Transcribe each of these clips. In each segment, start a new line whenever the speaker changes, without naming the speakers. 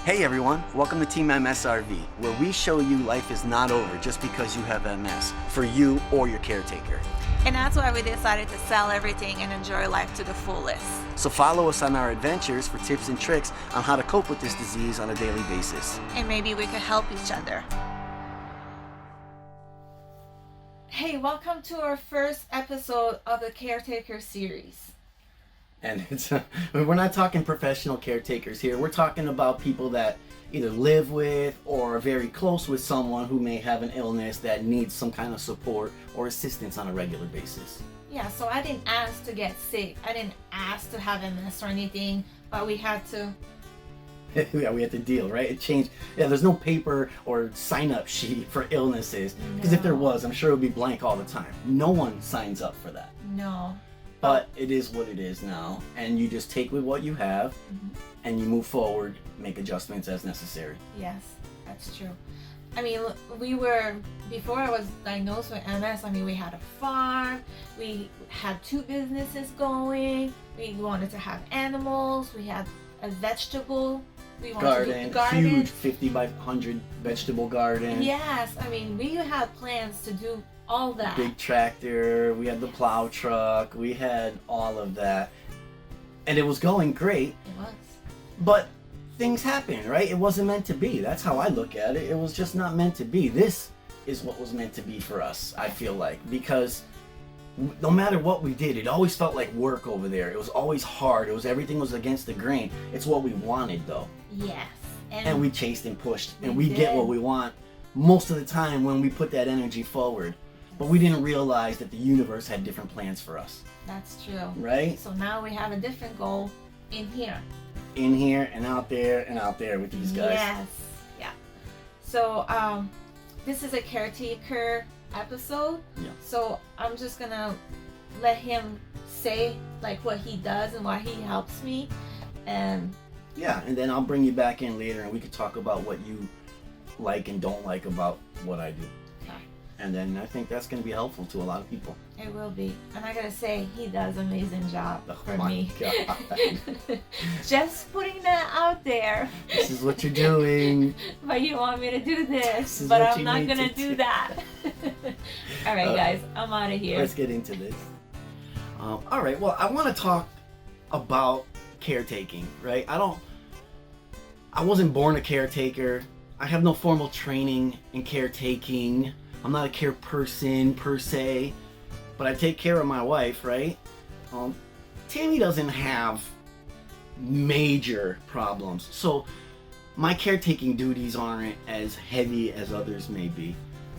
Hey everyone, welcome to TeamMSRV, where we show you life is not over just because you have MS, for you or your caretaker.
And that's why we decided to sell everything and enjoy life to the fullest.
So follow us on our adventures for tips and tricks on how to cope with this disease on a daily basis.
And maybe we could help each other. Hey, welcome to our first episode of the Caretaker series.
And we're not talking professional caretakers here. We're talking about people that either live with or are very close with someone who may have an illness that needs some kind of support or assistance on a regular basis.
Yeah, so I didn't ask to get sick. I didn't ask to have MS or anything, but we had to.
Yeah, we had to deal, right? It changed. Yeah, there's no paper or sign-up sheet for illnesses. Because if there was, I'm sure it would be blank all the time. No one signs up for that.
No.
But it is what it is now, and you just take with what you have, and you move forward, make adjustments as necessary.
Yes, that's true. I mean, before I was diagnosed with MS, we had a farm, we had 2 businesses going, we wanted to have animals, we had a vegetable, we wanted to do gardens.
Huge 50 by 100 vegetable garden.
Yes, we had plans to do all that.
Big tractor, we had the plow truck, we had all of that. And it was going great.
It was.
But things happen, right? It wasn't meant to be. That's how I look at it. It was just not meant to be. This is what was meant to be for us, I feel like. Because no matter what we did, it always felt like work over there. It was always hard. Everything was against the grain. It's what we wanted, though.
Yes.
And we chased and pushed. And we get what we want most of the time when we put that energy forward. But we didn't realize that the universe had different plans for us.
That's true.
Right?
So now we have a different goal in here.
In here and out there with these guys.
Yes. Yeah. So this is a caretaker episode.
Yeah.
So I'm just gonna let him say what he does and why he helps me. And
yeah, and then I'll bring you back in later and we could talk about what you like and don't like about what I do. And then I think that's going to be helpful to a lot of people.
It will be. And I gotta say, he does an amazing job for me.
God.
Just putting that out there.
This is what you're doing.
But you want me to do this, but I'm not going to do that. All right, guys, I'm out of here.
Let's get into this. All right, well, I want to talk about caretaking, right? I wasn't born a caretaker. I have no formal training in caretaking. I'm not a care person per se, but I take care of my wife, right? Tammy doesn't have major problems, so my caretaking duties aren't as heavy as others may be.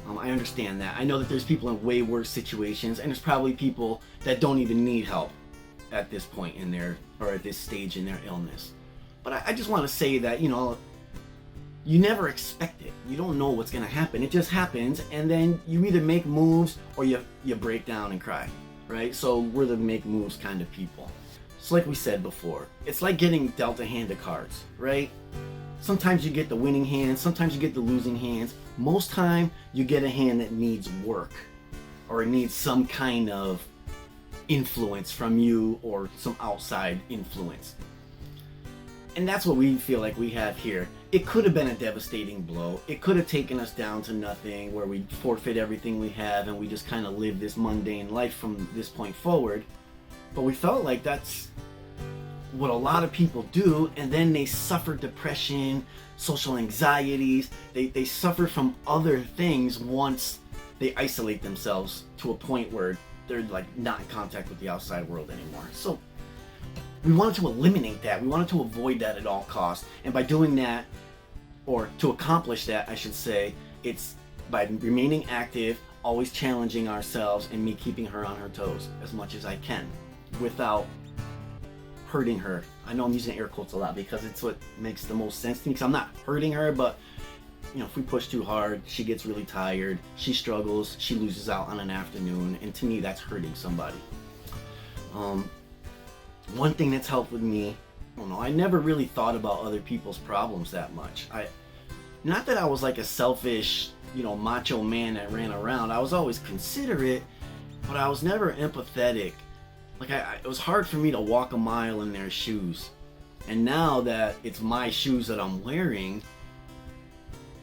I understand that. I know that there's people in way worse situations, and there's probably people that don't even need help at this point in at this stage in their illness. But I just want to say that, you never expect it. You don't know what's gonna happen. It just happens, and then you either make moves or you break down and cry, right? So we're the make moves kind of people. So like we said before, it's like getting dealt a hand of cards, right? Sometimes you get the winning hands, sometimes you get the losing hands. Most time you get a hand that needs work or it needs some kind of influence from you or some outside influence. And that's what we feel like we have here. It could have been a devastating blow. It could have taken us down to nothing, where we forfeit everything we have and we just kind of live this mundane life from this point forward. But we felt like that's what a lot of people do, and then they suffer depression, social anxieties. They suffer from other things once they isolate themselves to a point where they're not in contact with the outside world anymore. So we wanted to eliminate that. We wanted to avoid that at all costs. And by doing that, or to accomplish that, I should say, it's by remaining active, always challenging ourselves, and me keeping her on her toes as much as I can without hurting her. I know I'm using air quotes a lot because it's what makes the most sense to me, because I'm not hurting her, but if we push too hard, she gets really tired, she struggles, she loses out on an afternoon, and to me that's hurting somebody. One thing that's helped with me, I never really thought about other people's problems that much. Not that I was like a selfish, macho man that ran around. I was always considerate, but I was never empathetic. It was hard for me to walk a mile in their shoes. And now that it's my shoes that I'm wearing,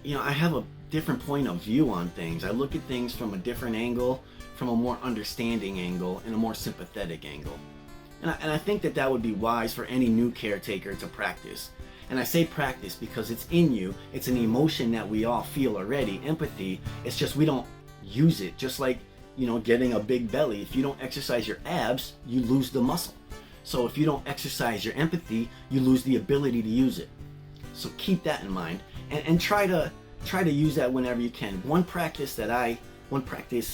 I have a different point of view on things. I look at things from a different angle, from a more understanding angle, and a more sympathetic angle. And I think that would be wise for any new caretaker to practice. And I say practice because it's in you. It's an emotion that we all feel already, empathy. It's just we don't use it. Just like, getting a big belly. If you don't exercise your abs, you lose the muscle. So if you don't exercise your empathy, you lose the ability to use it. So keep that in mind and try to use that whenever you can. One practice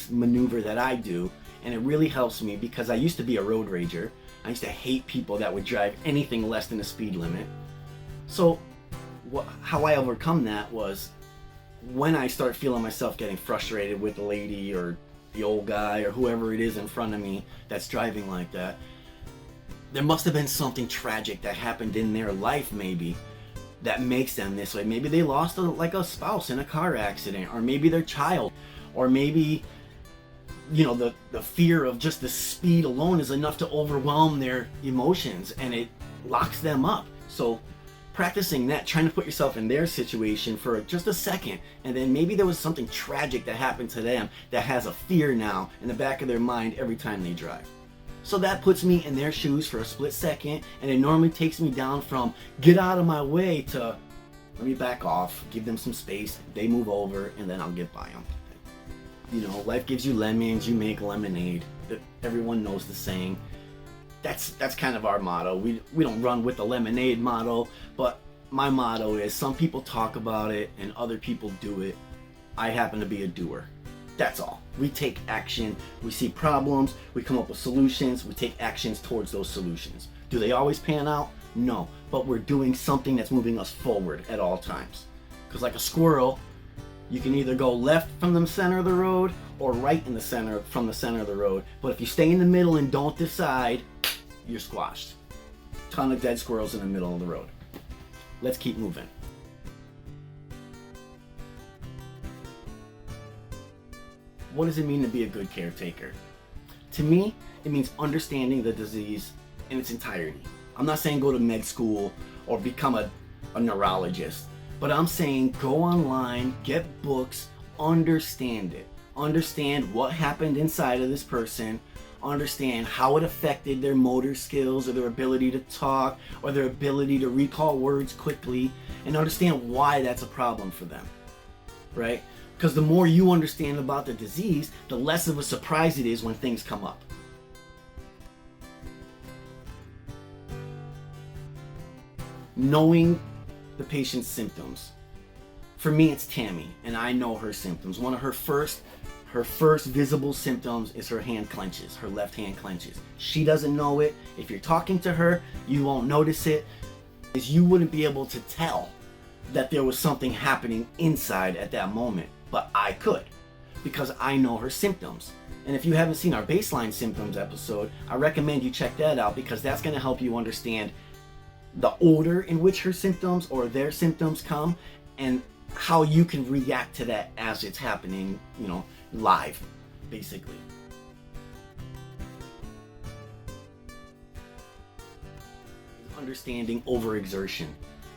maneuver that I do, and it really helps me because I used to be a road rager. I used to hate people that would drive anything less than the speed limit. So how I overcome that was when I start feeling myself getting frustrated with the lady or the old guy or whoever it is in front of me that's driving like that, there must have been something tragic that happened in their life maybe that makes them this way. Maybe they lost a spouse in a car accident, or maybe their child, or maybe the fear of just the speed alone is enough to overwhelm their emotions and it locks them up. So practicing that, trying to put yourself in their situation for just a second, and then maybe there was something tragic that happened to them that has a fear now in the back of their mind every time they drive. So that puts me in their shoes for a split second, and it normally takes me down from get out of my way to let me back off, give them some space, they move over, and then I'll get by them. Life gives you lemons, you make lemonade. Everyone knows the saying. That's kind of our motto. We don't run with the lemonade motto, but my motto is some people talk about it and other people do it. I happen to be a doer. That's all. We take action, we see problems, we come up with solutions, we take actions towards those solutions. Do they always pan out? No, but we're doing something that's moving us forward at all times. Because like a squirrel, you can either go left from the center of the road or right in the center from the center of the road. But if you stay in the middle and don't decide, you're squashed. Ton of dead squirrels in the middle of the road. Let's keep moving. What does it mean to be a good caretaker? To me, it means understanding the disease in its entirety. I'm not saying go to med school or become a neurologist, but I'm saying go online, get books, understand it. Understand what happened inside of this person, understand how it affected their motor skills or their ability to talk or their ability to recall words quickly, and understand why that's a problem for them, right? Because the more you understand about the disease, the less of a surprise it is when things come up. Knowing the patient's symptoms. For me, it's Tammy, and I know her symptoms. One of her first visible symptoms is her hand clenches, her left hand clenches. She doesn't know it. If you're talking to her, you won't notice it. You wouldn't be able to tell that there was something happening inside at that moment. But I could, because I know her symptoms. And if you haven't seen our baseline symptoms episode, I recommend you check that out, because that's going to help you understand the order in which her symptoms or their symptoms come and how you can react to that as it's happening, live, basically. Understanding overexertion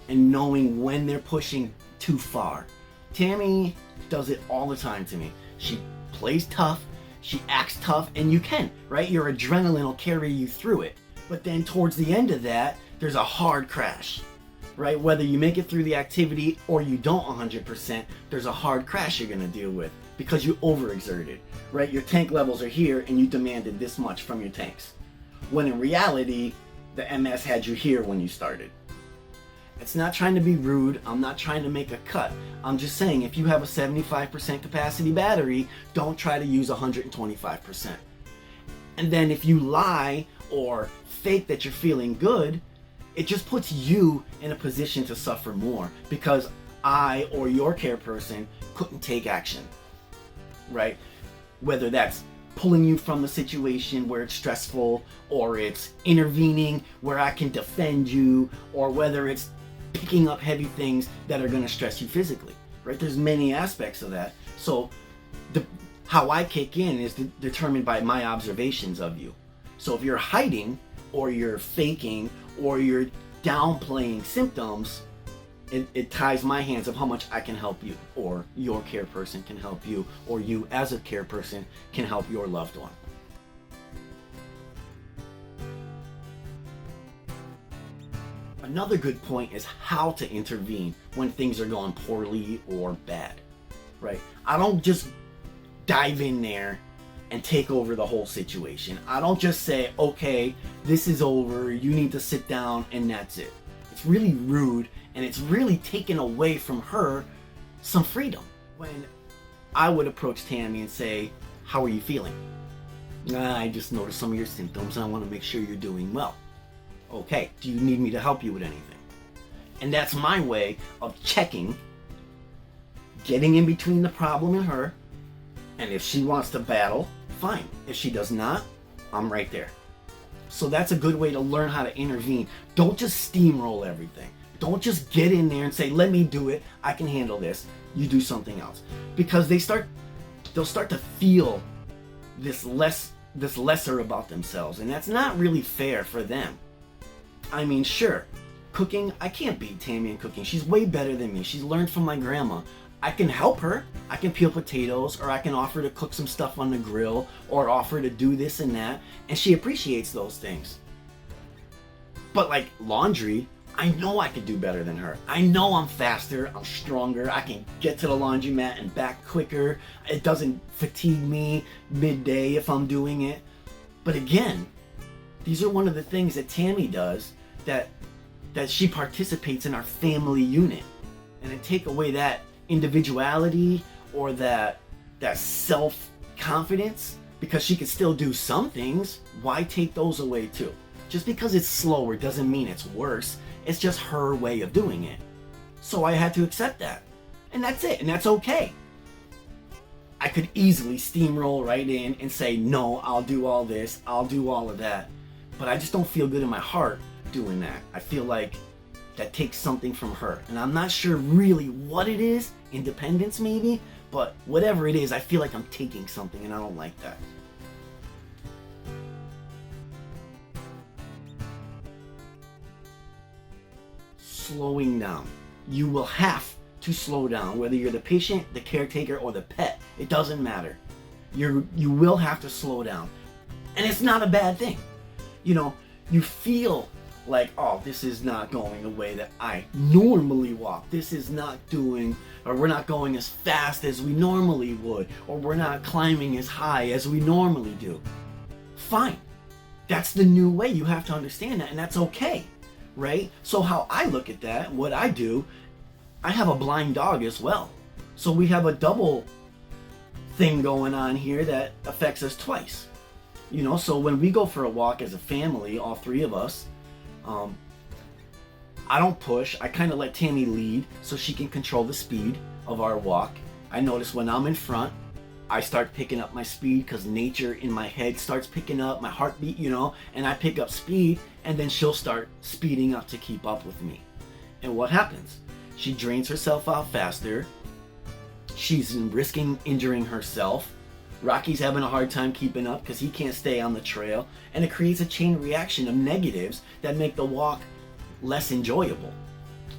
and knowing when they're pushing too far. Tammy does it all the time to me. She plays tough, she acts tough, and you can, right? Your adrenaline will carry you through it. But then towards the end of that, there's a hard crash, right? Whether you make it through the activity or you don't 100%, there's a hard crash you're gonna deal with because you overexerted, right? Your tank levels are here and you demanded this much from your tanks. When in reality, the MS had you here when you started. It's not trying to be rude. I'm not trying to make a cut. I'm just saying if you have a 75% capacity battery, don't try to use 125%. And then if you lie or fake that you're feeling good, it just puts you in a position to suffer more because I or your care person couldn't take action, right? Whether that's pulling you from the situation where it's stressful, or it's intervening where I can defend you, or whether it's picking up heavy things that are going to stress you physically, right? There's many aspects of that. So how I kick in is determined by my observations of you. So if you're hiding or you're faking or you're downplaying symptoms, it ties my hands of how much I can help you, or your care person can help you, or you as a care person can help your loved one. Another good point is how to intervene when things are going poorly or bad, right? I don't just dive in there and take over the whole situation. I don't just say, okay, this is over, you need to sit down, and that's it. It's really rude, and it's really taken away from her some freedom. When I would approach Tammy and say, how are you feeling? I just noticed some of your symptoms and I want to make sure you're doing well. Okay, do you need me to help you with anything? And that's my way of checking, getting in between the problem and her, and if she wants to battle, fine. If she does not, I'm right there. So that's a good way to learn how to intervene. Don't just steamroll everything. Don't just get in there and say, let me do it, I can handle this, you do something else. Because they'll start to feel this lesser about themselves, and that's not really fair for them. I mean, sure, cooking, I can't beat Tammy in cooking. She's way better than me. She's learned from my grandma. I can help her. I can peel potatoes, or I can offer to cook some stuff on the grill, or offer to do this and that, and she appreciates those things. But like laundry, I know I could do better than her. I know I'm faster, I'm stronger, I can get to the laundromat and back quicker. It doesn't fatigue me midday if I'm doing it. But again, these are one of the things that Tammy does, that she participates in our family unit. And to take away that individuality or that self-confidence, because she can still do some things, why take those away too? Just because it's slower doesn't mean it's worse. It's just her way of doing it. So I had to accept that. And that's it. And that's okay. I could easily steamroll right in and say, no, I'll do all this, I'll do all of that. But I just don't feel good in my heart doing that. I feel like that takes something from her. And I'm not sure really what it is. Independence maybe. But whatever it is, I feel like I'm taking something, and I don't like that. Slowing down. You will have to slow down, whether you're the patient, the caretaker, or the pet. It doesn't matter. You will have to slow down. And it's not a bad thing. You know, you feel like, oh, this is not going the way that I normally walk. This is not doing, or we're not going as fast as we normally would, or we're not climbing as high as we normally do. Fine. That's the new way. You have to understand that, and that's okay. Right? So how I look at that, what I do, I have a blind dog as well. So we have a double thing going on here that affects us twice. You know, so when we go for a walk as a family, all three of us, I don't push. I kind of let Tammy lead so she can control the speed of our walk. I notice when I'm in front, I start picking up my speed because nature in my head starts picking up, my heartbeat, you know, and I pick up speed, and then she'll start speeding up to keep up with me. And what happens? She drains herself out faster. She's risking injuring herself. Rocky's having a hard time keeping up because he can't stay on the trail, and it creates a chain reaction of negatives that make the walk less enjoyable.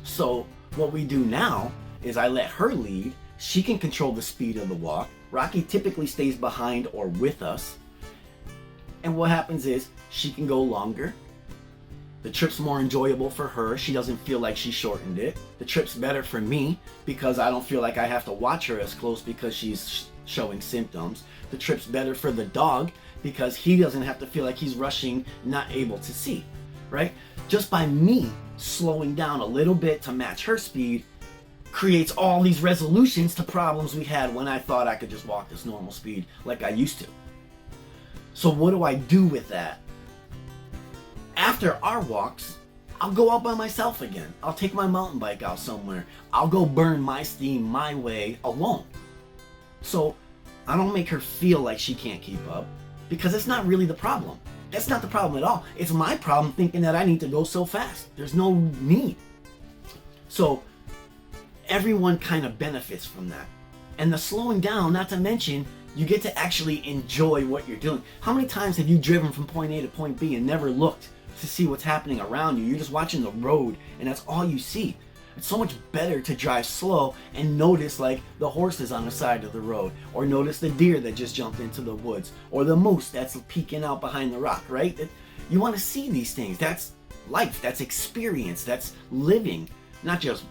So what we do now is I let her lead. She can control the speed of the walk. Rocky typically stays behind or with us. And what happens is she can go longer. The trip's more enjoyable for her. She doesn't feel like she shortened it. The trip's better for me because I don't feel like I have to watch her as close because she's showing symptoms. The trip's better for the dog because he doesn't have to feel like he's rushing, not able to see, right? Just by me slowing down a little bit to match her speed creates all these resolutions to problems we had when I thought I could just walk this normal speed like I used to. So what do I do with that? After our walks, I'll go out by myself again. I'll take my mountain bike out somewhere. I'll go burn my steam my way alone. So I don't make her feel like she can't keep up because it's not really the problem. That's not the problem at all. It's my problem thinking that I need to go so fast. There's no need. So everyone kind of benefits from that. And the slowing down, not to mention, you get to actually enjoy what you're doing. How many times have you driven from point A to point B and never looked to see what's happening around you. You're just watching the road, and that's all you see. It's so much better to drive slow and notice like the horses on the side of the road, or notice the deer that just jumped into the woods, or the moose that's peeking out behind the rock, right? You want to see these things. That's life, that's experience, that's living, not just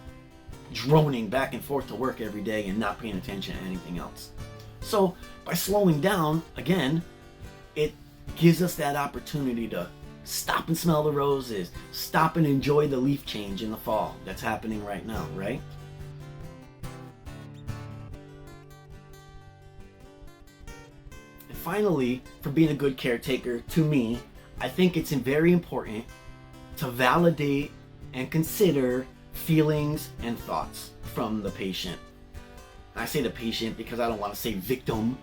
droning back and forth to work every day and not paying attention to anything else. So by slowing down, again, it gives us that opportunity to stop and smell the roses, stop and enjoy the leaf change in the fall that's happening right now, right? And finally, for being a good caretaker, to me, I think it's very important to validate and consider feelings and thoughts from the patient. I say the patient because I don't want to say victim,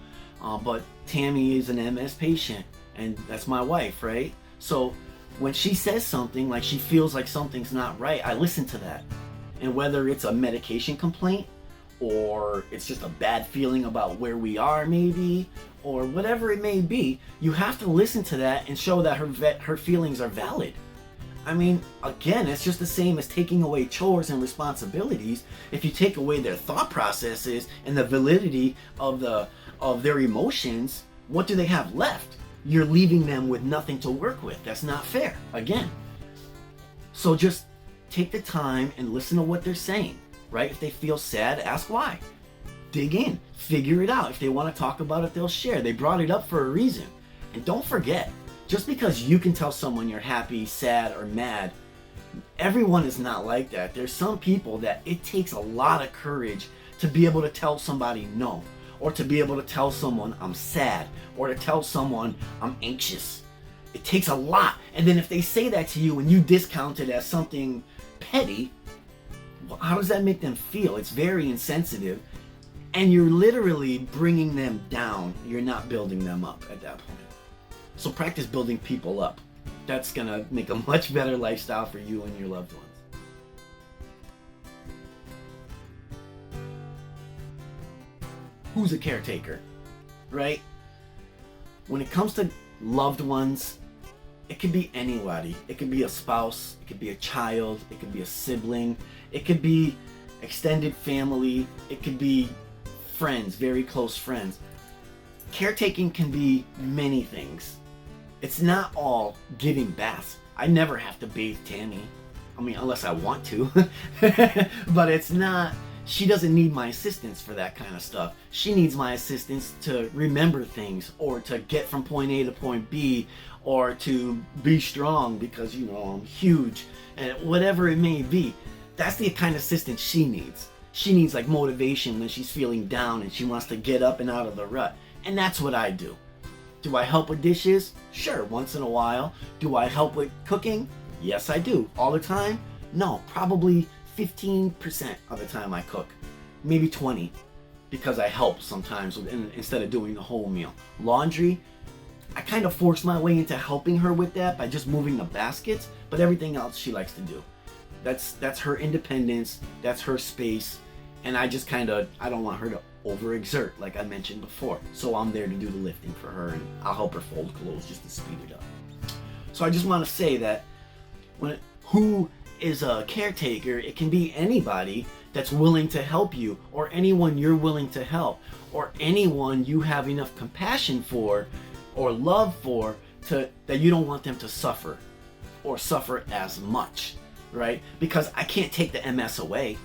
but Tammy is an MS patient, and that's my wife, right? So when she says something, like she feels like something's not right, I listen to that. And whether it's a medication complaint, or it's just a bad feeling about where we are maybe, or whatever it may be, you have to listen to that and show that her feelings are valid. I mean, again, it's just the same as taking away chores and responsibilities. If you take away their thought processes and the validity of their emotions, what do they have left? You're leaving them with nothing to work with. That's not fair, again. So just take the time and listen to what they're saying, right? If they feel sad, ask why. Dig in, figure it out. If they want to talk about it, they'll share. They brought it up for a reason. And don't forget, just because you can tell someone you're happy, sad, or mad, everyone is not like that. There's some people that it takes a lot of courage to be able to tell somebody no, or to be able to tell someone I'm sad, or to tell someone I'm anxious. It takes a lot. And then if they say that to you and you discount it as something petty, well, how does that make them feel? It's very insensitive, and you're literally bringing them down. You're not building them up at that point. So practice building people up. That's gonna make a much better lifestyle for you and your loved ones. Who's a caretaker, right? When it comes to loved ones, it could be anybody. It could be a spouse, it could be a child, it could be a sibling, it could be extended family, it could be friends, very close friends. Caretaking can be many things. It's not all giving baths. I never have to bathe Tammy. I mean, unless I want to. But it's not, she doesn't need my assistance for that kind of stuff. She needs my assistance to remember things, or to get from point A to point B, or to be strong because, you know, I'm huge, and whatever it may be. That's the kind of assistance she needs. She needs like motivation when she's feeling down and she wants to get up and out of the rut. And that's what I do. Do I help with dishes? Sure, once in a while. Do I help with cooking? Yes, I do. All the time? No, probably 15% of the time I cook. Maybe 20, because I help sometimes instead of doing the whole meal. Laundry, I kind of force my way into helping her with that by just moving the baskets, but everything else she likes to do. That's her independence, that's her space, and I just I don't want her to overexert like I mentioned before. So I'm there to do the lifting for her, and I'll help her fold clothes just to speed it up. So I just want to say that who is a caretaker, it can be anybody that's willing to help you, or anyone you're willing to help, or anyone you have enough compassion for or love for that you don't want them to suffer, or suffer as much, right? Because I can't take the MS away.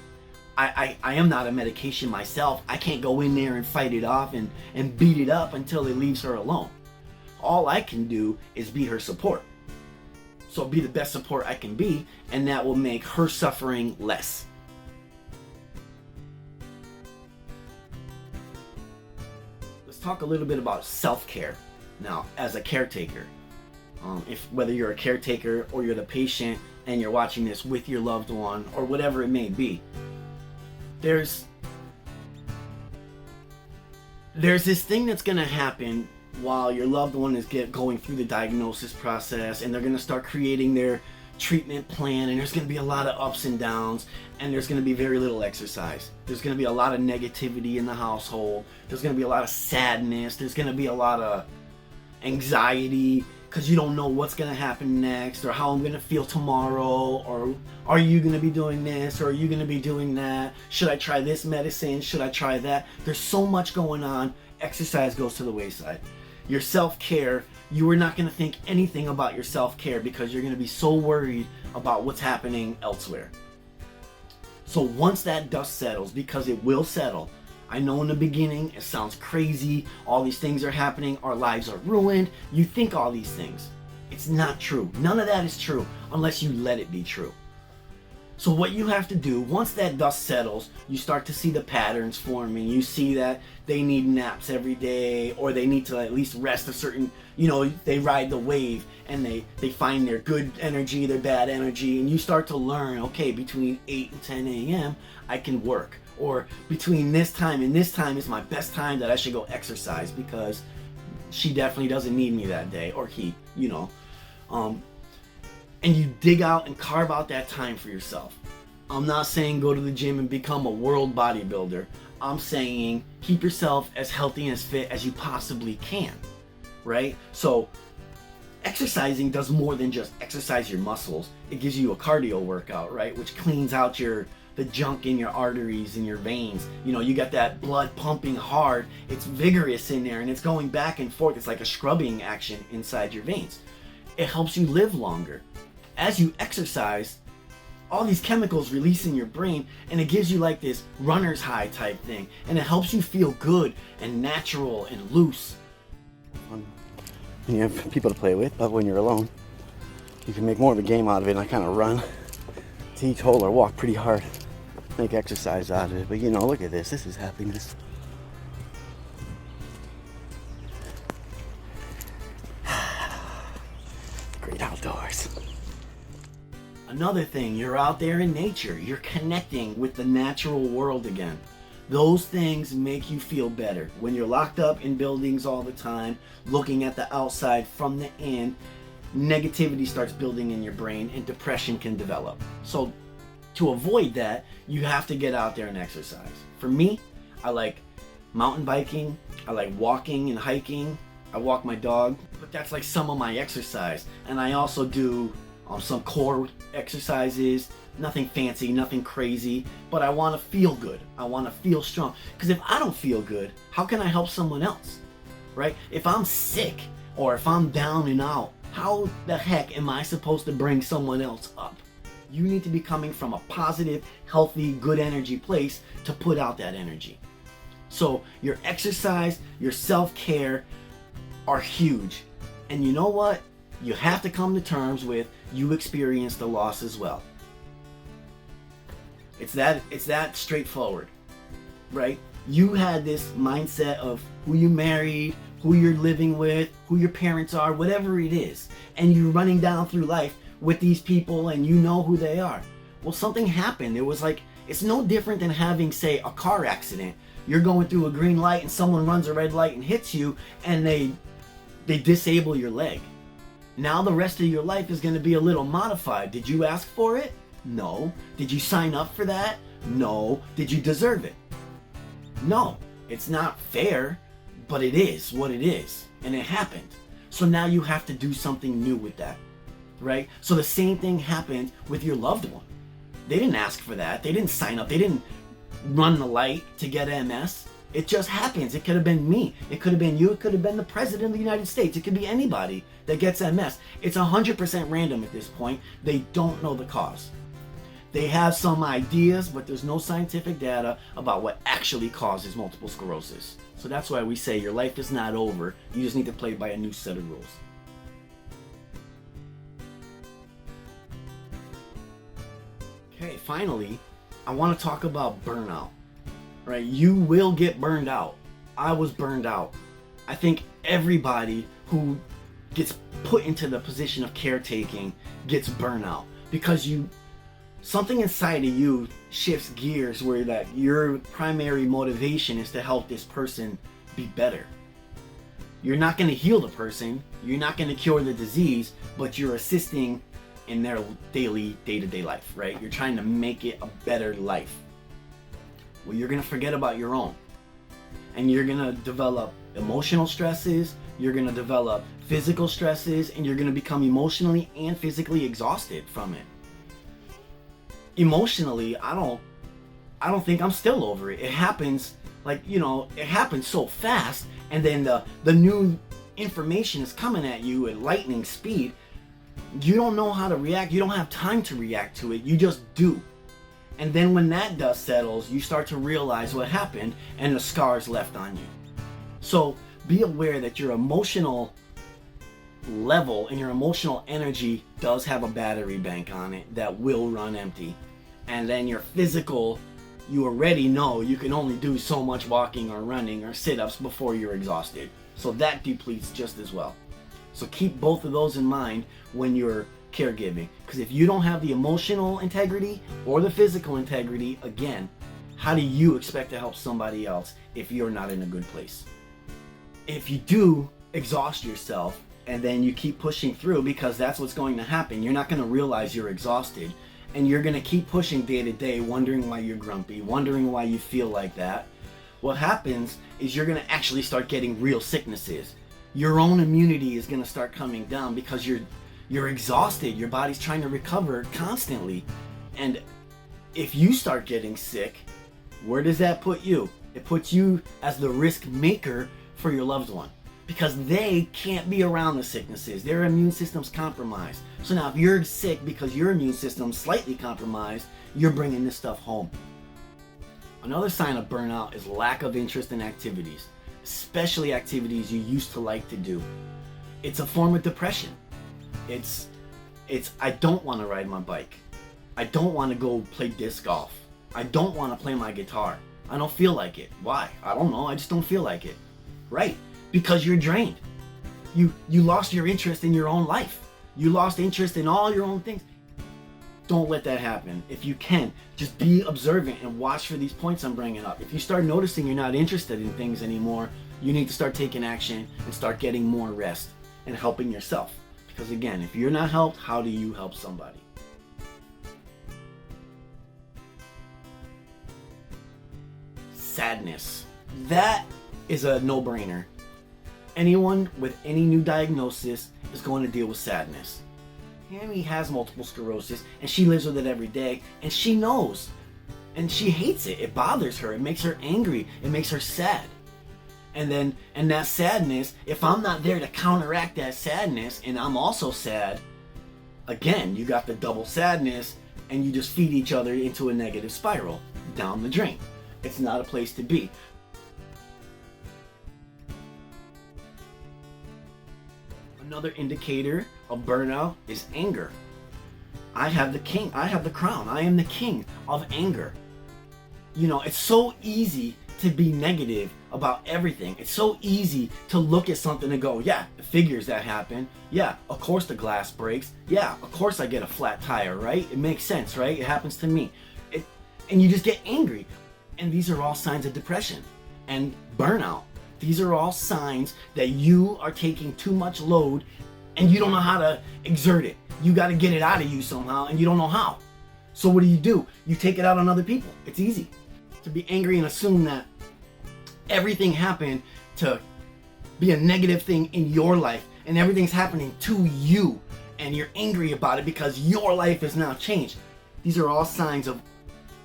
I am not a medication myself. I can't go in there and fight it off and beat it up until it leaves her alone. All I can do is be her support. So be the best support I can be, and that will make her suffering less. Let's talk a little bit about self-care now as a caretaker. Whether you're a caretaker or you're the patient and you're watching this with your loved one or whatever it may be, there's this thing that's going to happen while your loved one is going through the diagnosis process, and they're going to start creating their treatment plan, and there's going to be a lot of ups and downs, and there's going to be very little exercise. There's going to be a lot of negativity in the household. There's going to be a lot of sadness. There's going to be a lot of anxiety, because you don't know what's going to happen next, or how I'm going to feel tomorrow, or are you going to be doing this, or are you going to be doing that? Should I try this medicine? Should I try that? There's so much going on. Exercise goes to the wayside. Your self-care, you are not going to think anything about your self-care because you're going to be so worried about what's happening elsewhere. So once that dust settles, because it will settle, I know in the beginning it sounds crazy, all these things are happening, our lives are ruined, you think all these things. It's not true. None of that is true unless you let it be true. So what you have to do, once that dust settles, you start to see the patterns forming. You see that they need naps every day, or they need to at least rest a certain, they ride the wave and they find their good energy, their bad energy, and you start to learn, okay, between 8 and 10 a.m. I can work. Or between this time and this time is my best time that I should go exercise because she definitely doesn't need me that day, or he, and you dig out and carve out that time for yourself. I'm not saying go to the gym and become a world bodybuilder. I'm saying keep yourself as healthy and as fit as you possibly can, right? So exercising does more than just exercise your muscles. It gives you a cardio workout, right? Which cleans out the junk in your arteries and your veins. You got that blood pumping hard. It's vigorous in there and it's going back and forth. It's like a scrubbing action inside your veins. It helps you live longer. As you exercise, all these chemicals release in your brain and it gives you like this runner's high type thing, and it helps you feel good and natural and loose.
You have people to play with, but when you're alone, you can make more of a game out of it. And I kind of run to each hole or walk pretty hard, make exercise out of it. But look at this. This is happiness. Great outdoors.
Another thing, you're out there in nature. You're connecting with the natural world again. Those things make you feel better. When you're locked up in buildings all the time, looking at the outside from the in, negativity starts building in your brain and depression can develop. So to avoid that, you have to get out there and exercise. For me, I like mountain biking, I like walking and hiking, I walk my dog, but that's like some of my exercise. And I also do some core exercises, nothing fancy, nothing crazy, but I want to feel good. I want to feel strong. Because if I don't feel good, how can I help someone else, right? If I'm sick or if I'm down and out, how the heck am I supposed to bring someone else up? You need to be coming from a positive, healthy, good energy place to put out that energy. So your exercise, your self-care are huge. And you know what? You have to come to terms with you experienced a loss as well. It's that straightforward, right? You had this mindset of who you married, who you're living with, who your parents are, whatever it is, and you're running down through life with these people and you know who they are. Well, something happened. It was like, it's no different than having, say, a car accident. You're going through a green light and someone runs a red light and hits you and they disable your leg. Now the rest of your life is going to be a little modified. Did you ask for it? No. Did you sign up for that? No. Did you deserve it? No. It's not fair, but it is what it is. And it happened. So now you have to do something new with that, right? So the same thing happened with your loved one. They didn't ask for that. They didn't sign up. They didn't run the light to get MS. It just happens. It could have been me. It could have been you. It could have been the President of the United States. It could be anybody that gets MS. It's 100% random at this point. They don't know the cause. They have some ideas, but there's no scientific data about what actually causes multiple sclerosis. So that's why we say your life is not over. You just need to play by a new set of rules. Okay, finally, I want to talk about burnout. Right? You will get burned out. I was burned out. I think everybody who gets put into the position of caretaking gets burnout because something inside of you shifts gears where that your primary motivation is to help this person be better. You're not going to heal the person, you're not going to cure the disease, but you're assisting in their daily day-to-day life, right? You're trying to make it a better life. Well, you're going to forget about your own. And you're going to develop emotional stresses, You're going to develop physical stresses, and you're going to become emotionally and physically exhausted from it. Emotionally, I don't think I'm still over it. It happens it happens so fast, and then the new information is coming at you at lightning speed. You don't know how to react. You don't have time to react to it. You just do. And then when that dust settles, you start to realize what happened and the scars left on you. So be aware that your emotional level and your emotional energy does have a battery bank on it that will run empty. And then your physical, you already know you can only do so much walking or running or sit-ups before you're exhausted. So that depletes just as well. So keep both of those in mind when you're caregiving. Because if you don't have the emotional integrity or the physical integrity, again, how do you expect to help somebody else if you're not in a good place? If you do exhaust yourself and then you keep pushing through, because that's what's going to happen, you're not going to realize you're exhausted. And you're going to keep pushing day to day, wondering why you're grumpy, wondering why you feel like that. What happens is you're going to actually start getting real sicknesses. Your own immunity is going to start coming down because you're exhausted. Your body's trying to recover constantly. And if you start getting sick, where does that put you? It puts you as the risk maker for your loved one, because they can't be around the sicknesses. Their immune system's compromised. So now if you're sick because your immune system's slightly compromised, you're bringing this stuff home. Another sign of burnout is lack of interest in activities, especially activities you used to like to do. It's a form of depression. It's I don't want to ride my bike. I don't want to go play disc golf. I don't want to play my guitar. I don't feel like it. Why? I don't know. I just don't feel like it. Right. Because you're drained. You lost your interest in your own life. You lost interest in all your own things. Don't let that happen. If you can, just be observant and watch for these points I'm bringing up. If you start noticing you're not interested in things anymore, you need to start taking action and start getting more rest and helping yourself. Because again, if you're not helped, how do you help somebody? Sadness. That is a no-brainer. Anyone with any new diagnosis is going to deal with sadness. Tammy has multiple sclerosis and she lives with it every day, and she knows, and she hates it. It bothers her. It makes her angry. It makes her sad. And that sadness, if I'm not there to counteract that sadness and I'm also sad, again, you got the double sadness, and you just feed each other into a negative spiral down the drain. It's not a place to be. Another indicator of burnout is anger. I have the crown. I am the king of anger. You know, it's so easy to be negative about everything. It's so easy to look at something and go, yeah, the figures that happen. Yeah, of course the glass breaks. Yeah, of course I get a flat tire, right? It makes sense, right? It happens to me. And you just get angry. And these are all signs of depression and burnout. These are all signs that you are taking too much load and you don't know how to exert it. You got to get it out of you somehow, and you don't know how. So what do? You take it out on other people. It's easy to be angry and assume that everything happened to be a negative thing in your life, and everything's happening to you, and you're angry about it because your life has now changed. These are all signs of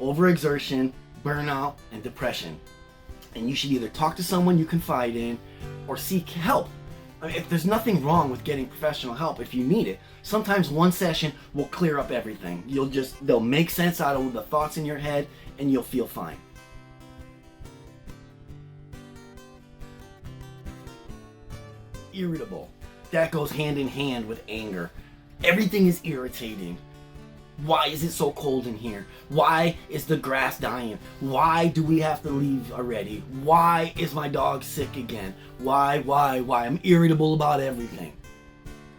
overexertion, burnout, and depression. And you should either talk to someone you confide in or seek help. I mean, if there's nothing wrong with getting professional help if you need it. Sometimes one session will clear up everything. They'll make sense out of the thoughts in your head, and you'll feel fine. Irritable. That goes hand in hand with anger. Everything is irritating. Why is it so cold in here? Why is the grass dying? Why do we have to leave already? Why is my dog sick again? Why? I'm irritable about everything.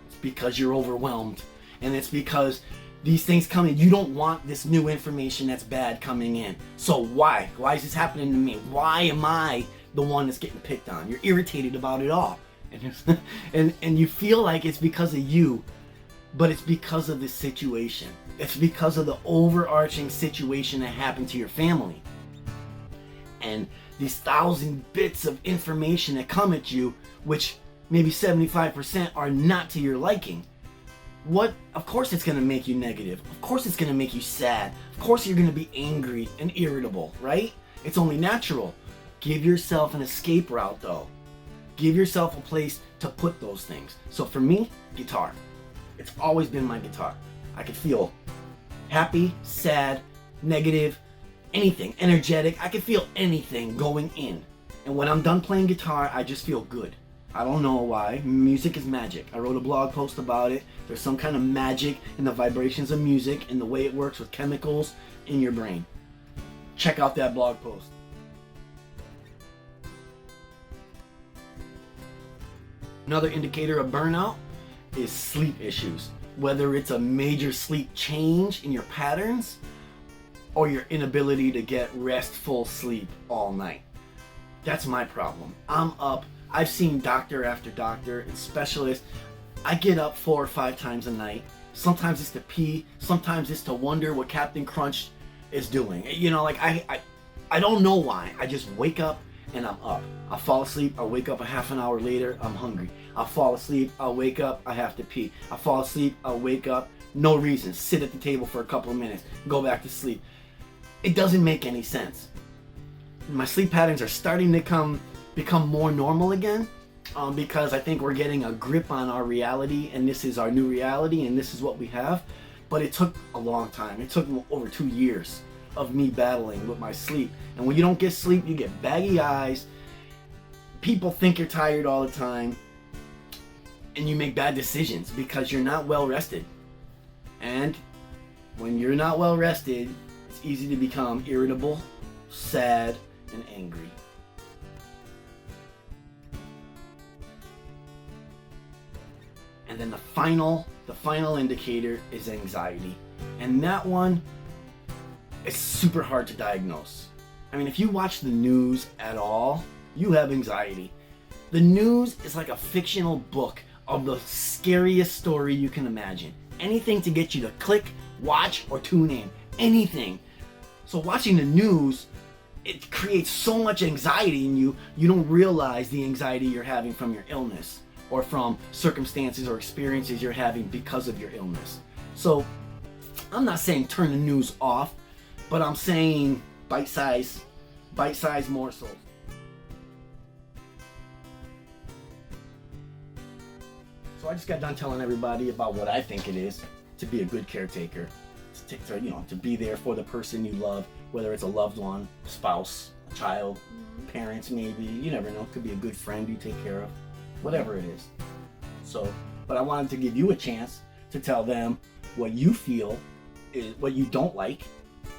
It's because you're overwhelmed. And it's because these things come in. You don't want this new information that's bad coming in. So why? Why is this happening to me? Why am I the one that's getting picked on? You're irritated about it all. And you feel like it's because of you, but it's because of the situation. It's because of the overarching situation that happened to your family. And these 1,000 bits of information that come at you, which maybe 75% are not to your liking. Of course it's gonna make you negative. Of course it's gonna make you sad. Of course you're gonna be angry and irritable, right? It's only natural. Give yourself an escape route though. Give yourself a place to put those things. So for me, guitar. It's always been my guitar. I could feel happy, sad, negative, anything, energetic. I could feel anything going in. And when I'm done playing guitar, I just feel good. I don't know why. Music is magic. I wrote a blog post about it. There's some kind of magic in the vibrations of music and the way it works with chemicals in your brain. Check out that blog post. Another indicator of burnout is sleep issues. Whether it's a major sleep change in your patterns or your inability to get restful sleep all night. That's my problem. I'm up. I've seen doctor after doctor and specialists. I get up 4 or 5 times a night. Sometimes it's to pee. Sometimes it's to wonder what Captain Crunch is doing. You know, like I don't know why. I just wake up and I'm up. I'll fall asleep. I'll wake up a half an hour later. I'm hungry. I'll fall asleep. I'll wake up. I have to pee. I'll fall asleep. I'll wake up. No reason. Sit at the table for a couple of minutes. Go back to sleep. It doesn't make any sense. My sleep patterns are starting to become more normal again because I think we're getting a grip on our reality, and this is our new reality, and this is what we have. But it took a long time. It took over 2 years of me battling with my sleep. And when you don't get sleep, you get baggy eyes. People think you're tired all the time, and you make bad decisions because you're not well rested. And when you're not well rested, it's easy to become irritable, sad, and angry. And then the final indicator is anxiety. And that one is super hard to diagnose. I mean, if you watch the news at all, you have anxiety. The news is like a fictional book of the scariest story you can imagine. Anything to get you to click, watch, or tune in. Anything. So watching the news, it creates so much anxiety in you, you don't realize the anxiety you're having from your illness or from circumstances or experiences you're having because of your illness. So I'm not saying turn the news off, but I'm saying bite-sized morsels. So I just got done telling everybody about what I think it is to be a good caretaker, to be there for the person you love, whether it's a loved one, spouse, a child, parents maybe, you never know, it could be a good friend you take care of, whatever it is. So, but I wanted to give you a chance to tell them what you feel is what you don't like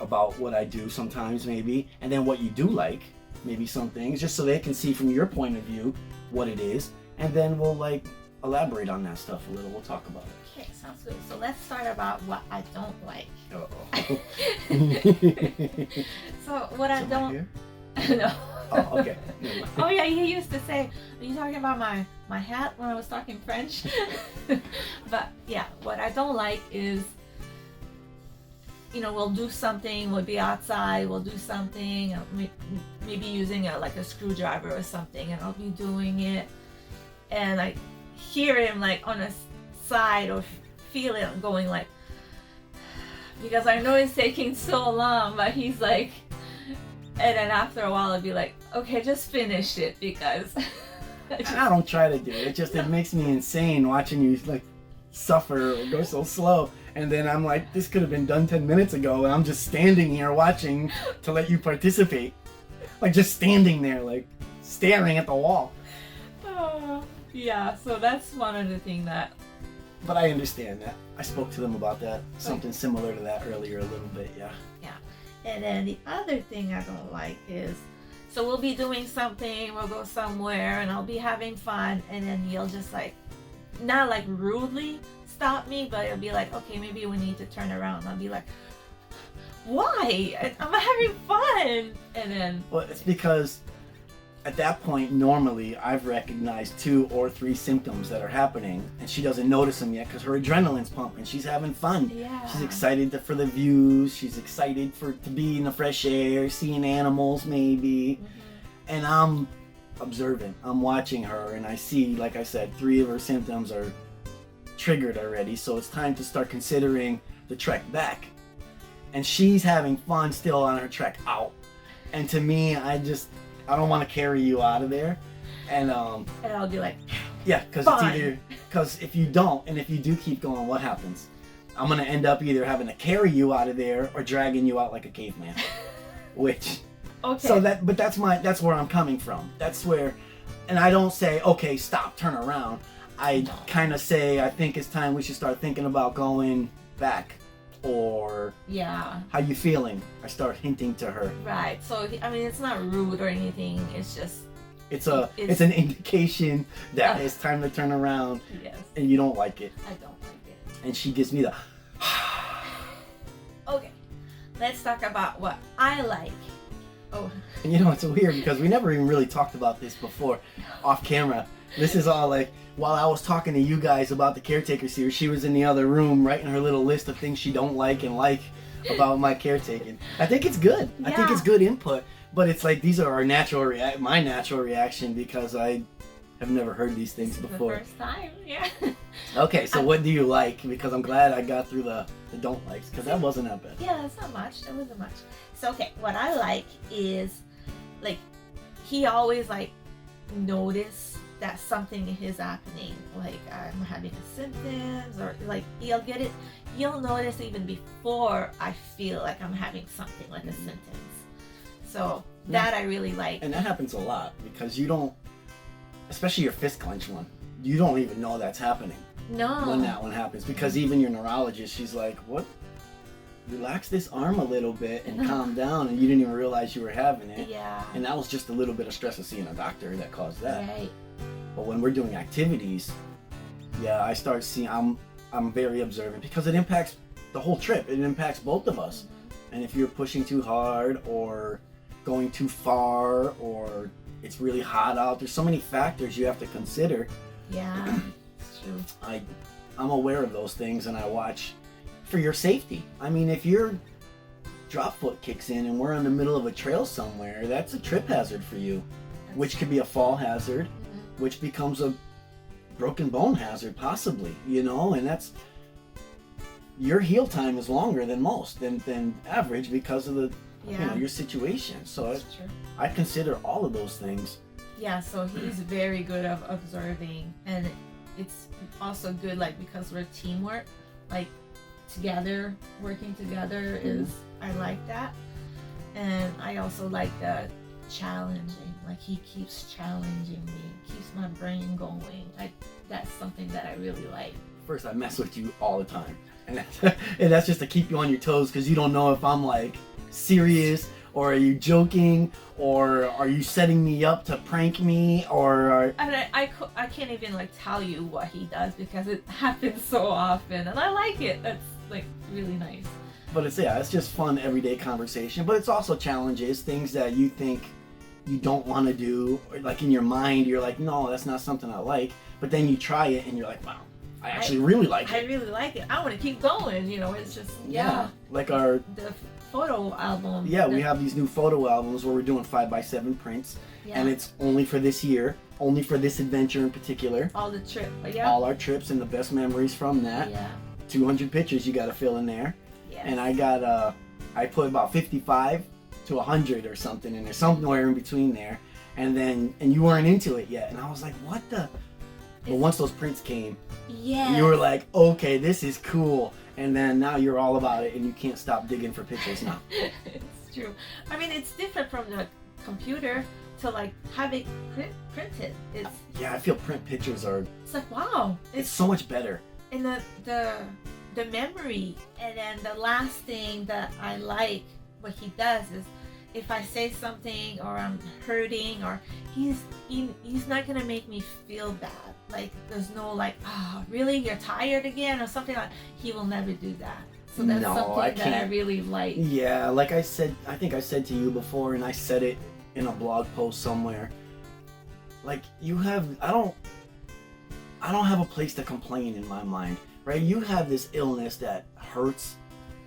about what I do sometimes maybe, and then what you do like, maybe some things, just so they can see from your point of view what it is, and then we'll elaborate on that stuff a little. We'll talk about it.
Okay, sounds good. So let's start about what I don't like.
Uh-oh.
So what I don't... No.
Oh, okay.
Oh yeah, he used to say, are you talking about my hat when I was talking French? But yeah, what I don't like is, we'll do something, we'll be outside, we'll do something, maybe using a screwdriver or something, and I'll be doing it, and I hear him on the side or feel it going because I know it's taking so long, but he's and then after a while I'd be like, okay, just finish it, because
I don't try to do it. It makes me insane watching you suffer or go so slow. And then I'm like, this could have been done 10 minutes ago, and I'm just standing here watching to let you participate. Just standing there, staring at the wall.
Yeah, so that's one of the things that...
But I understand that. I spoke to them about that. Something similar to that earlier a little bit, yeah.
Yeah. And then the other thing I don't like is, so we'll be doing something, we'll go somewhere, and I'll be having fun, and then you'll just not rudely stop me, but it'll be okay, maybe we need to turn around. I'll be like, why? I'm having fun. And then...
Well, it's because at that point, normally, I've recognized 2 or 3 symptoms that are happening, and she doesn't notice them yet because her adrenaline's pumping. She's having fun.
Yeah.
She's excited for the views. She's excited to be in the fresh air, seeing animals maybe. Mm-hmm. And observant. I'm watching her, and I see, like I said, 3 of her symptoms are triggered already. So it's time to start considering the trek back. And she's having fun still on her trek out. And to me, I don't want to carry you out of there. And
I'll be like,
yeah, because if you don't, and if you do keep going, what happens? I'm gonna end up either having to carry you out of there or dragging you out like a caveman. Which,
okay.
so that's where I'm coming from. That's where, and I don't say, okay, stop, turn around. I kind of say, I think it's time we should start thinking about going back. Or
yeah,
how you feeling? I start hinting to her.
Right. So I mean, it's not rude or anything. It's just
it's an indication that it's time to turn around.
Yes.
And you don't like it.
I don't like it.
And she gives me the.
Okay, let's talk about what I like. Oh.
And you know, it's weird because we never even really talked about this before, off camera. This is all like, while I was talking to you guys about the Caretaker series, she was in the other room writing her little list of things she don't like and like about my caretaking. I think it's good.
Yeah.
I think it's good input, but it's like these are our my natural reaction because I have never heard these things before.
The first time, yeah.
Okay, so what do you like? Because I'm glad I got through the don't likes because that wasn't that bad.
Yeah, it's not much. It wasn't much. So okay, what I like is like he always like notice that something is happening, like I'm having symptoms, or like you'll notice even before I feel like I'm having something like a symptoms. So that I really like.
And that happens a lot because you don't, especially your fist clench one, you don't even know that's happening.
No.
When that one happens, because even your neurologist, she's like, what? Relax this arm a little bit and calm down, and you didn't even realize you were having it.
Yeah.
And that was just a little bit of stress of seeing a doctor that caused that.
Right.
But when we're doing activities, yeah, I start seeing, I'm very observant because it impacts the whole trip. It impacts both of us. Mm-hmm. And if you're pushing too hard or going too far or it's really hot out, there's so many factors you have to consider.
Yeah, it's true.
I'm aware of those things and I watch for your safety. I mean, if your drop foot kicks in and we're in the middle of a trail somewhere, that's a trip hazard for you, which could be a fall hazard, which becomes a broken bone hazard possibly, you know, and that's, your heal time is longer than most, than average because of the, you know, your situation. So I consider all of those things.
Yeah, so he's very good at observing, and it's also good like because we're teamwork, like together, working together is, I like that. And I also like the challenging, like he keeps challenging me, keeps my brain going. That's something that I really like.
First, I mess with you all the time, and that's just to keep you on your toes because you don't know if I'm like serious or are you joking or are you setting me up to prank me or
I can't even like tell you what he does because it happens so often and I like it. That's like really nice.
But it's just fun everyday conversation, but it's also challenges, things that you think you don't want to do, or like in your mind you're like, no, that's not something I like, but then you try it and you're like, wow, I actually really like it.
I really like it. I want to keep going, you know. It's just
like
the photo album.
Yeah, we have these new photo albums where we're doing 5x7 prints, and it's only for this year, only for this adventure in particular.
All the trip,
all our trips and the best memories from that. 200 pictures you got to fill in there. And I put about 55 to 100 or something in there, somewhere in between there, and you weren't into it yet, and I was like, what the? But once those prints came, you were like, okay, this is cool, and then now you're all about it, and you can't stop digging for pictures now.
It's true. I mean, it's different from the computer to like have it printed. It's
I feel print pictures are.
It's like wow,
it's so much better.
And the memory, and then the last thing that I like what he does is if I say something or I'm hurting or he's not gonna make me feel bad. Like there's no like, oh really, you're tired again or something like. He will never do that. So that's something that I really like.
Yeah, like I said, I think I said to you before, and I said it in a blog post somewhere. Like I don't have a place to complain in my mind, right? You have this illness that hurts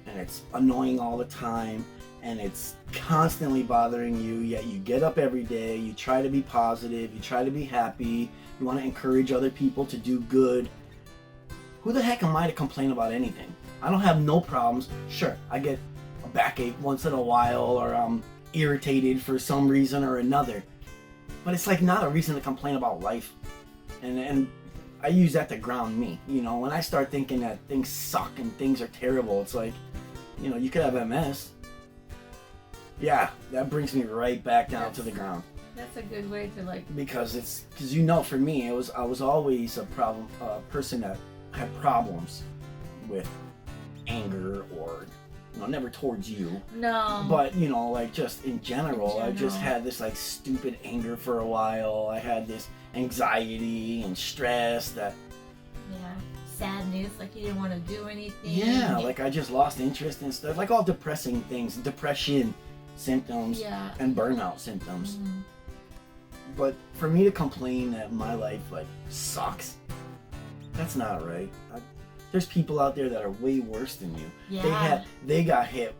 and it's annoying all the time and it's constantly bothering you, yet you get up every day, you try to be positive, you try to be happy, you want to encourage other people to do good, who the heck am I to complain about anything? I don't have no problems. Sure, I get a backache once in a while, or I'm irritated for some reason or another, but it's like not a reason to complain about life. And I use that to ground me. You know, when I start thinking that things suck and things are terrible, it's like, you know, you could have MS. Yeah, that brings me right back down to the ground.
That's a good way to like.
Because you know, for me, I was always a person that had problems with anger, or, you know, never towards you.
No.
But, you know, like just in general, I just had this like stupid anger for a while. I had this anxiety and stress that.
Yeah. Sadness, like you didn't want to do anything.
Yeah, like I just lost interest in stuff, like all depressing things, depression symptoms, and burnout symptoms.
Mm-hmm.
But for me to complain that my life like sucks, that's not right. There's people out there that are way worse than you.
Yeah.
They got hit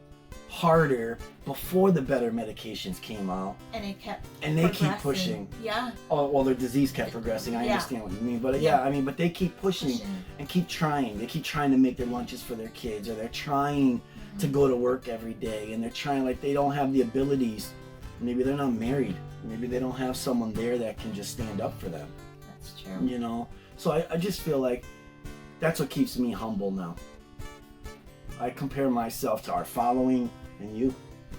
harder before the better medications came out.
And it kept
and they keep pushing.
Yeah.
Oh, well, their disease kept progressing. I understand what you mean. But but they keep pushing and keep trying. They keep trying to make their lunches for their kids, or they're trying to go to work every day, and they're trying, like, they don't have the abilities. Maybe they're not married. Maybe they don't have someone there that can just stand up for them.
That's true.
You know? So I just feel like that's what keeps me humble now. I compare myself to our following and you.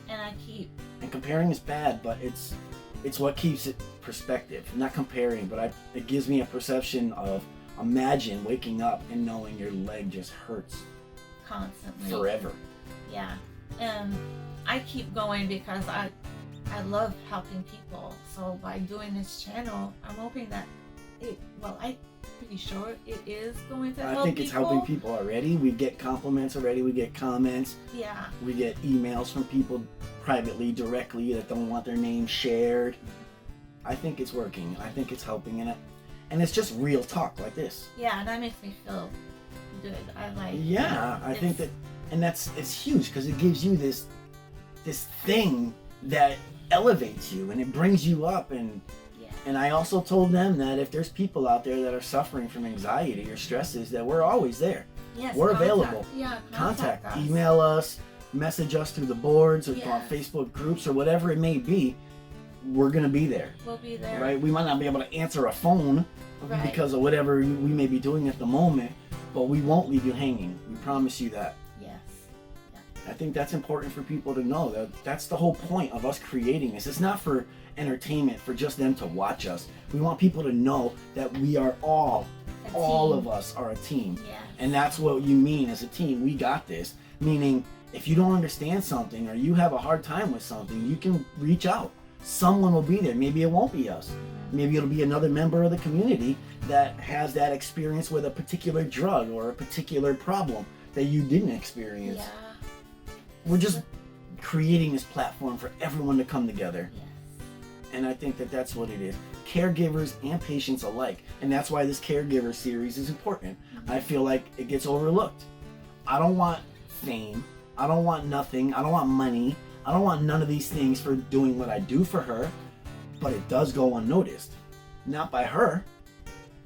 And comparing is bad, but it's what keeps it perspective. Not comparing, but it gives me a perception of, imagine waking up and knowing your leg just hurts
constantly.
Forever.
Yeah. And I keep going because I love helping people. So by doing this channel, I'm hoping that I'm pretty sure it is going to help people.
I think it's helping people already. We get compliments already. We get comments.
Yeah.
We get emails from people privately, directly, that don't want their name shared. I think it's working. I think it's helping in it. And it's just real talk like this.
Yeah, and that makes me feel good. I like.
Yeah, I think that, and it's huge because it gives you this thing that elevates you and it brings you up. And I also told them that if there's people out there that are suffering from anxiety or stresses, that we're always there.
Yes,
we're available.
Yeah,
contact
us.
Email us, message us through the boards or on Facebook groups or whatever it may be. We're gonna be there.
We'll be there.
Right? We might not be able to answer a phone because of whatever we may be doing at the moment, but we won't leave you hanging. We promise you that.
Yes.
I think that's important for people to know. That's the whole point of us creating this. It's not for entertainment, for just them to watch us. We want people to know that we are all of us are a team.
Yes.
And that's what you mean as a team. We got this. Meaning, if you don't understand something or you have a hard time with something, you can reach out. Someone will be there. Maybe it won't be us. Maybe it'll be another member of the community that has that experience with a particular drug or a particular problem that you didn't experience.
Yeah.
We're just creating this platform for everyone to come together.
Yes.
And I think that that's what it is. Caregivers and patients alike. And that's why this caregiver series is important. I feel like it gets overlooked. I don't want fame. I don't want nothing. I don't want money. I don't want none of these things for doing what I do for her. But it does go unnoticed. Not by her,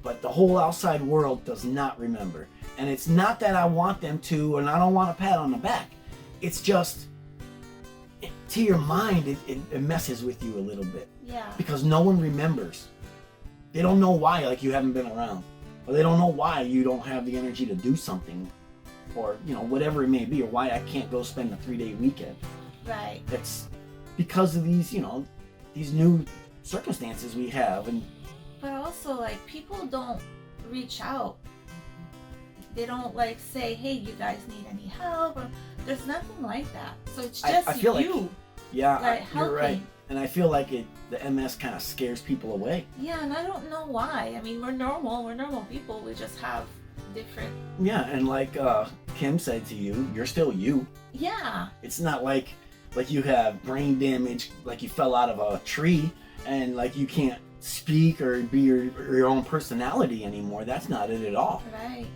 but the whole outside world does not remember. And it's not that I want them to, and I don't want a pat on the back. It's just, to your mind, it messes with you a little bit.
Yeah.
Because no one remembers. They don't know why, like, you haven't been around. Or they don't know why you don't have the energy to do something. Or, you know, whatever it may be. Or why I can't go spend a 3-day weekend.
Right.
It's because of these, you know, these new circumstances we have.
But also, like, people don't reach out. They don't, like, say, hey, you guys need any help? Or, there's nothing like that. So it's just
I feel
you.
Like, yeah,
like,
you're right. And I feel like the MS kind of scares people away.
Yeah, and I don't know why. I mean, we're normal people. We just have different...
Yeah, and like Kim said to you, you're still you.
Yeah.
It's not like you have brain damage, like you fell out of a tree, and like you can't speak or be your own personality anymore. That's not it at all.
Right.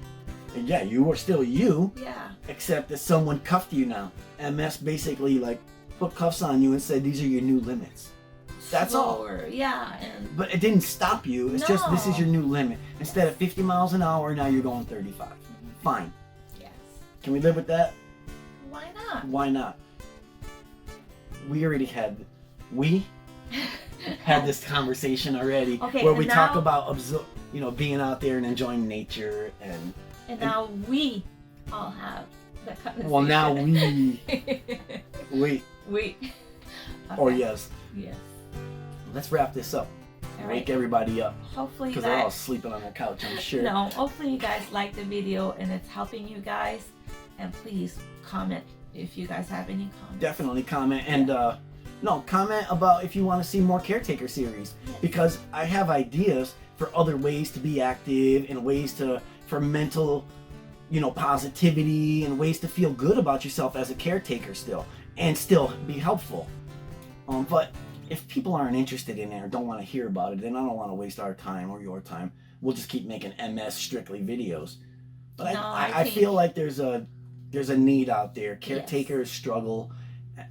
And yeah, you are still you.
Yeah.
Except that someone cuffed you now. MS basically like put cuffs on you and said, these are your new limits. That's
Slower.
all.
Yeah, and
But it didn't stop you. It's just, this is
No.
your new limit. Instead of 50 miles an hour, now you're going 35. Fine.
yes.
Can we live with that?
Why not?
Why not? We had this conversation already,
Okay,
where
and
we talk
now-
about being out there and enjoying nature
And now we all have that conversation.
well, now we
we.
or
Okay.
yes.
Yes.
Let's wrap this up.
All
Wake
right.
everybody up
Hopefully
because
you
they're all
guys.
sleeping on the couch, I'm sure.
No, hopefully you guys like the video and it's helping you guys. And please comment if you guys have any comments.
Definitely comment and comment about if you want to see more caretaker series,
Yes.
because I have ideas for other ways to be active and ways for mental positivity and ways to feel good about yourself as a caretaker still and still be helpful. But if people aren't interested in it or don't want to hear about it, then I don't want to waste our time or your time. We'll just keep making MS strictly videos. But
No,
I
think-
feel like there's a need out there. Caretakers struggle,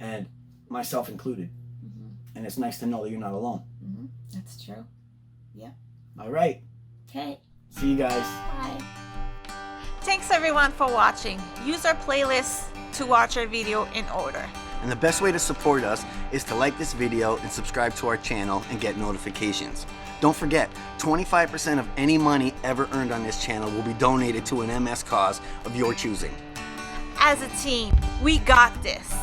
and myself included.
Mhm.
And it's nice to know that you're not alone.
Mhm. That's true.
All right.
Okay.
See you guys.
Bye. Thanks everyone for watching. Use our playlist to watch our video in order.
And the best way to support us is to like this video and subscribe to our channel and get notifications. Don't forget, 25% of any money ever earned on this channel will be donated to an MS cause of your choosing.
As a team, we got this.